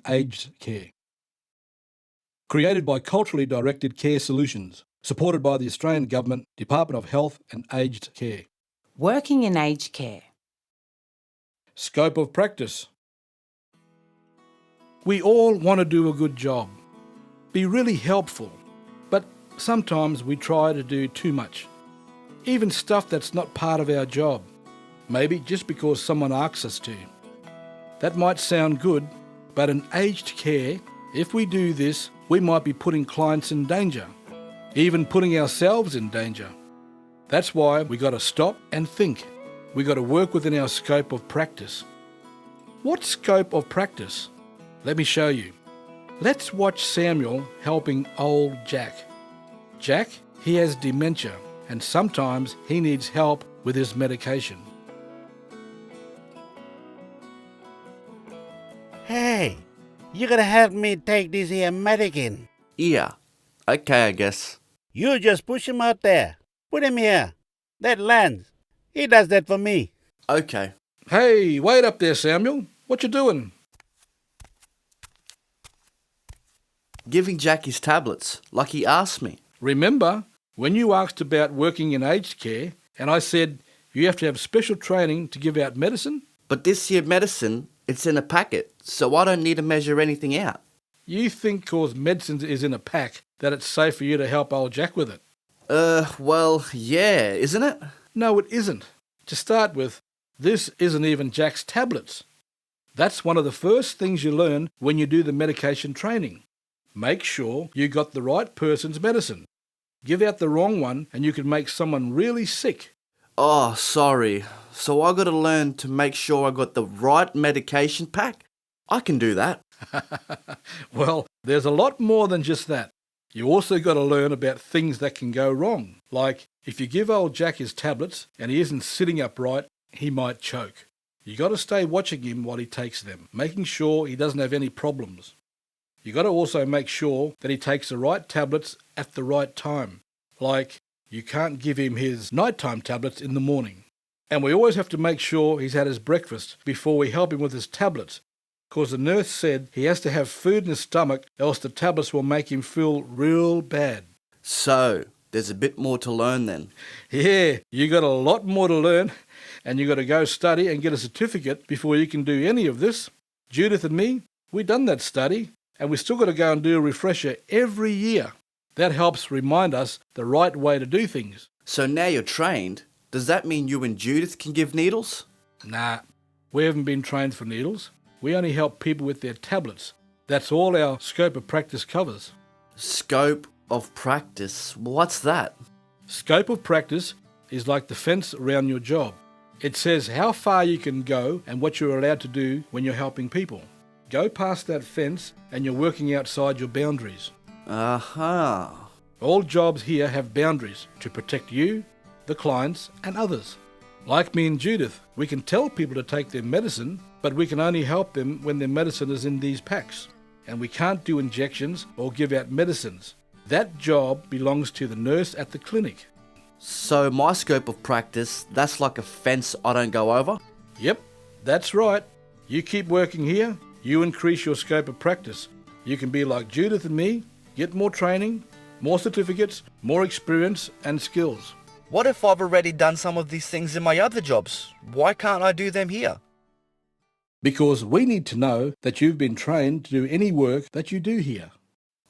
aged care. Created by Culturally Directed Care Solutions, supported by the Australian Government, Department of Health and Aged Care. Working in aged care. Scope of practice. We all want to do a good job, be really helpful, but sometimes we try to do too much. Even stuff that's not part of our job, maybe just because someone asks us to. That might sound good, but in aged care, if we do this, we might be putting clients in danger, even putting ourselves in danger. That's why we got to stop and think. We got to work within our scope of practice. What scope of practice? Let me show you. Let's watch Samuel helping old Jack. Jack, he has dementia, and sometimes he needs help with his medication. Hey, you gotta help me take this here medicine. Yeah, okay, I guess. You just push him out there. Put him here. That Lance, he does that for me. Okay. Hey, wait up there, Samuel. What you doing? Giving Jack his tablets, like he asked me. Remember, when you asked about working in aged care, and I said you have to have special training to give out medicine? But this here medicine, it's in a packet, so I don't need to measure anything out. You think 'cause medicine is in a pack that it's safe for you to help old Jack with it? Well, yeah, isn't it? No, it isn't. To start with, this isn't even Jack's tablets. That's one of the first things you learn when you do the medication training. Make sure you got the right person's medicine. Give out the wrong one and you can make someone really sick. Oh, sorry. So I gotta learn to make sure I got the right medication pack? I can do that. Well, there's a lot more than just that. You also got to learn about things that can go wrong. Like, if you give old Jack his tablets and he isn't sitting upright, he might choke. You got to stay watching him while he takes them, making sure he doesn't have any problems. You got to also make sure that he takes the right tablets at the right time. Like, you can't give him his nighttime tablets in the morning. And we always have to make sure he's had his breakfast before we help him with his tablets, because the nurse said he has to have food in his stomach, else the tablets will make him feel real bad. So, there's a bit more to learn then. Yeah, you got a lot more to learn, and you got to go study and get a certificate before you can do any of this. Judith and me, we done that study, and we still got to go and do a refresher every year. That helps remind us the right way to do things. So now you're trained, does that mean you and Judith can give needles? Nah, we haven't been trained for needles. We only help people with their tablets. That's all our scope of practice covers. Scope of practice? What's that? Scope of practice is like the fence around your job. It says how far you can go and what you're allowed to do when you're helping people. Go past that fence and you're working outside your boundaries. Aha. All jobs here have boundaries to protect you, the clients, and others. Like me and Judith, we can tell people to take their medicine, but we can only help them when their medicine is in these packs. And we can't do injections or give out medicines. That job belongs to the nurse at the clinic. So my scope of practice, that's like a fence I don't go over? Yep, that's right. You keep working here, you increase your scope of practice. You can be like Judith and me, get more training, more certificates, more experience and skills. What if I've already done some of these things in my other jobs? Why can't I do them here? Because we need to know that you've been trained to do any work that you do here.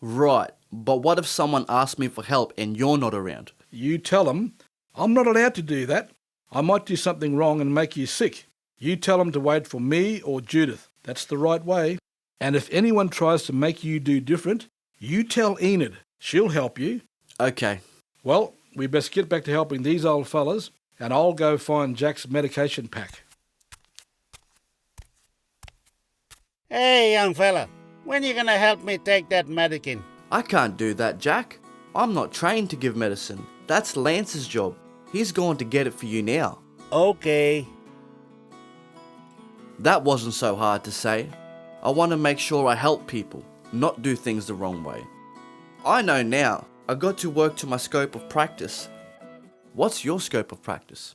Right, but what if someone asks me for help and you're not around? You tell them, I'm not allowed to do that. I might do something wrong and make you sick. You tell them to wait for me or Judith. That's the right way. And if anyone tries to make you do different, you tell Enid. She'll help you. Okay. Well, we best get back to helping these old fellas, and I'll go find Jack's medication pack. Hey, young fella, when you gonna help me take that medicine? I can't do that, Jack. I'm not trained to give medicine. That's Lance's job. He's going to get it for you now. Okay. That wasn't so hard to say. I want to make sure I help people, not do things the wrong way. I know now. I got to work to my scope of practice. What's your scope of practice?